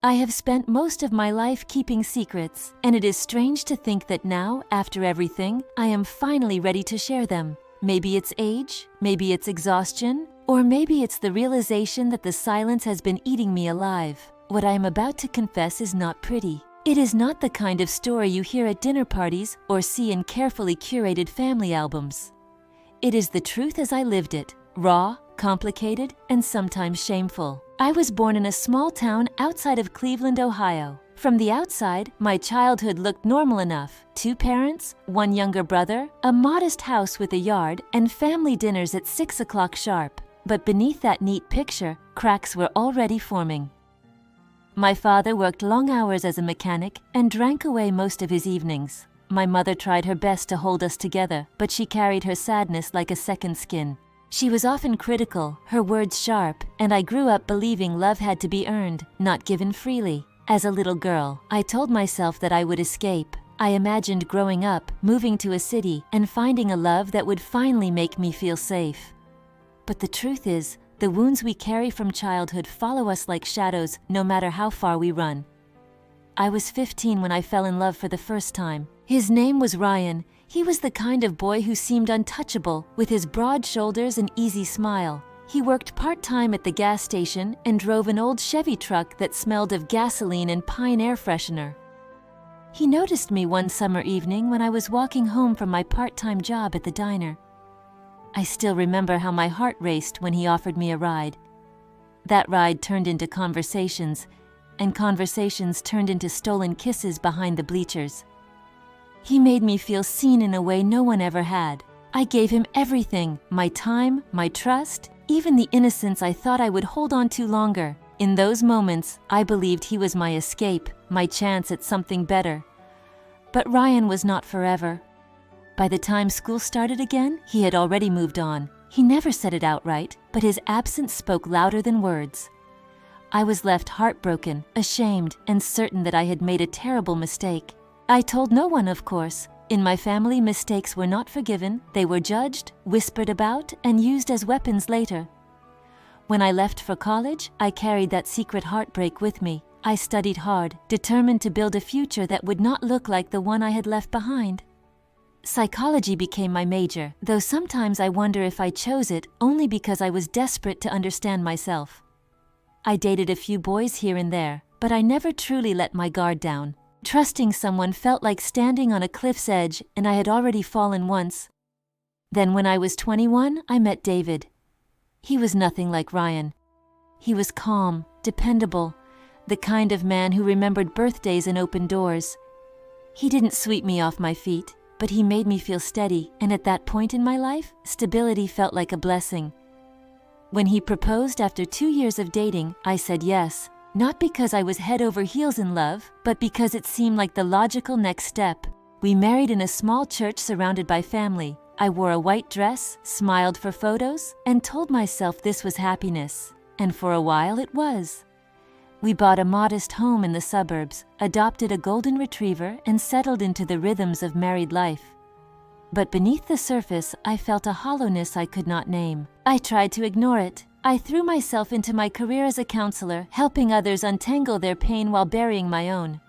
I have spent most of my life keeping secrets, and it is strange to think that now, after everything, I am finally ready to share them. Maybe it's age, maybe it's exhaustion, or maybe it's the realization that the silence has been eating me alive. What I am about to confess is not pretty. It is not the kind of story you hear at dinner parties or see in carefully curated family albums. It is the truth as I lived it, raw, complicated, and sometimes shameful. I was born in a small town outside of Cleveland, Ohio. From the outside, my childhood looked normal enough. 2 parents, 1 younger brother, a modest house with a yard, and family dinners at 6 o'clock sharp. But beneath that neat picture, cracks were already forming. My father worked long hours as a mechanic and drank away most of his evenings. My mother tried her best to hold us together, but she carried her sadness like a second skin. She was often critical, her words sharp, and I grew up believing love had to be earned, not given freely. As a little girl, I told myself that I would escape. I imagined growing up, moving to a city, and finding a love that would finally make me feel safe. But the truth is, the wounds we carry from childhood follow us like shadows no matter how far we run. I was 15 when I fell in love for the first time. His name was Ryan. He was the kind of boy who seemed untouchable, with his broad shoulders and easy smile. He worked part-time at the gas station and drove an old Chevy truck that smelled of gasoline and pine air freshener. He noticed me one summer evening when I was walking home from my part-time job at the diner. I still remember how my heart raced when he offered me a ride. That ride turned into conversations, and conversations turned into stolen kisses behind the bleachers. He made me feel seen in a way no one ever had. I gave him everything, my time, my trust, even the innocence I thought I would hold on to longer. In those moments, I believed he was my escape, my chance at something better. But Ryan was not forever. By the time school started again, he had already moved on. He never said it outright, but his absence spoke louder than words. I was left heartbroken, ashamed, and certain that I had made a terrible mistake. I told no one, of course. In my family, mistakes were not forgiven. They were judged, whispered about, and used as weapons later. When I left for college, I carried that secret heartbreak with me. I studied hard, determined to build a future that would not look like the one I had left behind. Psychology became my major, though sometimes I wonder if I chose it only because I was desperate to understand myself. I dated a few boys here and there, but I never truly let my guard down. Trusting someone felt like standing on a cliff's edge, and I had already fallen once. Then when I was 21, I met David. He was nothing like Ryan. He was calm, dependable, the kind of man who remembered birthdays and opened doors. He didn't sweep me off my feet, but he made me feel steady, and at that point in my life, stability felt like a blessing. When he proposed after 2 years of dating, I said yes, not because I was head over heels in love, but because it seemed like the logical next step. We married in a small church surrounded by family. I wore a white dress, smiled for photos, and told myself this was happiness. And for a while it was. We bought a modest home in the suburbs, adopted a golden retriever, and settled into the rhythms of married life. But beneath the surface, I felt a hollowness I could not name. I tried to ignore it. I threw myself into my career as a counselor, helping others untangle their pain while burying my own.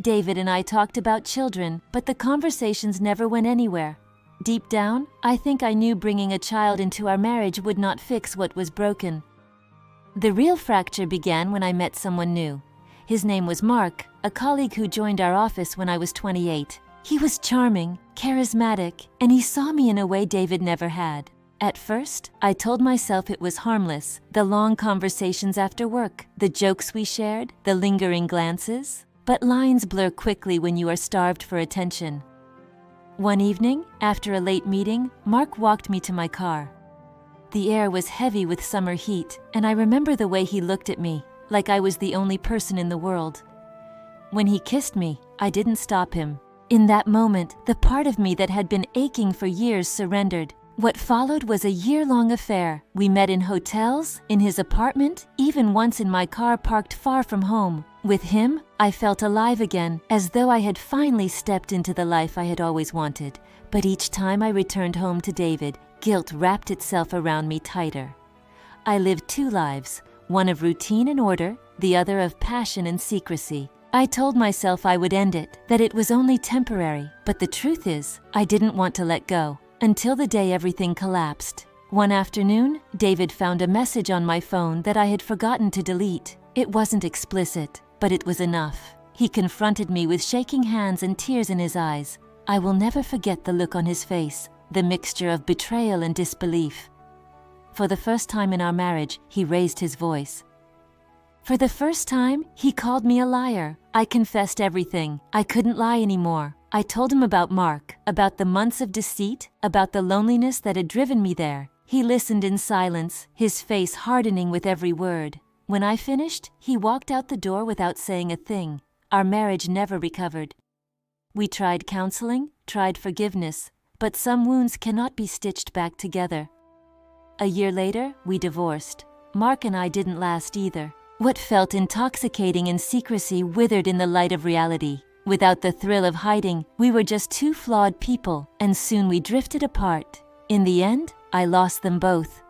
David and I talked about children, but the conversations never went anywhere. Deep down, I think I knew bringing a child into our marriage would not fix what was broken. The real fracture began when I met someone new. His name was Mark, a colleague who joined our office when I was 28. He was charming, charismatic, and he saw me in a way David never had. At first, I told myself it was harmless, the long conversations after work, the jokes we shared, the lingering glances. But lines blur quickly when you are starved for attention. One evening, after a late meeting, Mark walked me to my car. The air was heavy with summer heat, and I remember the way he looked at me, like I was the only person in the world. When he kissed me, I didn't stop him. In that moment, the part of me that had been aching for years surrendered. What followed was a year-long affair. We met in hotels, in his apartment, even once in my car parked far from home. With him, I felt alive again, as though I had finally stepped into the life I had always wanted. But each time I returned home to David, guilt wrapped itself around me tighter. I lived 2 lives, one of routine and order, the other of passion and secrecy. I told myself I would end it, that it was only temporary, but the truth is, I didn't want to let go, until the day everything collapsed. One afternoon, David found a message on my phone that I had forgotten to delete. It wasn't explicit, but it was enough. He confronted me with shaking hands and tears in his eyes. I will never forget the look on his face, the mixture of betrayal and disbelief. For the first time in our marriage, he raised his voice. For the first time, he called me a liar. I confessed everything. I couldn't lie anymore. I told him about Mark, about the months of deceit, about the loneliness that had driven me there. He listened in silence, his face hardening with every word. When I finished, he walked out the door without saying a thing. Our marriage never recovered. We tried counseling, tried forgiveness, but some wounds cannot be stitched back together. A year later, we divorced. Mark and I didn't last either. What felt intoxicating in secrecy withered in the light of reality. Without the thrill of hiding, we were just two flawed people, and soon we drifted apart. In the end, I lost them both.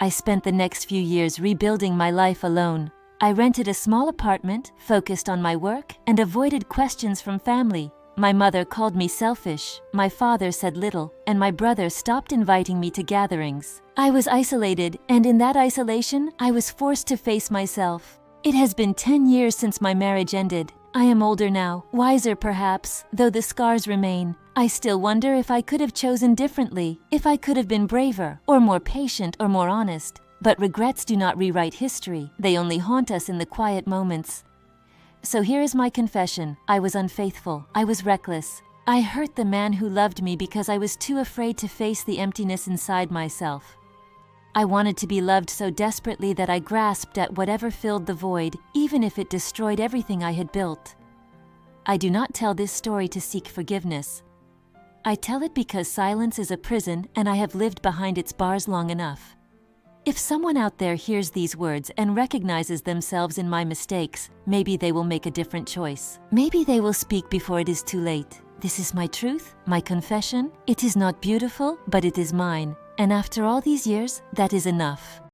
I spent the next few years rebuilding my life alone. I rented a small apartment, focused on my work, and avoided questions from family. My mother called me selfish, my father said little, and my brother stopped inviting me to gatherings. I was isolated, and in that isolation, I was forced to face myself. It has been 10 years since my marriage ended. I am older now, wiser perhaps, though the scars remain. I still wonder if I could have chosen differently, if I could have been braver, or more patient, or more honest. But regrets do not rewrite history. They only haunt us in the quiet moments. So here is my confession. I was unfaithful. I was reckless. I hurt the man who loved me because I was too afraid to face the emptiness inside myself. I wanted to be loved so desperately that I grasped at whatever filled the void, even if it destroyed everything I had built. I do not tell this story to seek forgiveness. I tell it because silence is a prison and I have lived behind its bars long enough. If someone out there hears these words and recognizes themselves in my mistakes, maybe they will make a different choice. Maybe they will speak before it is too late. This is my truth, my confession. It is not beautiful, but it is mine. And after all these years, that is enough.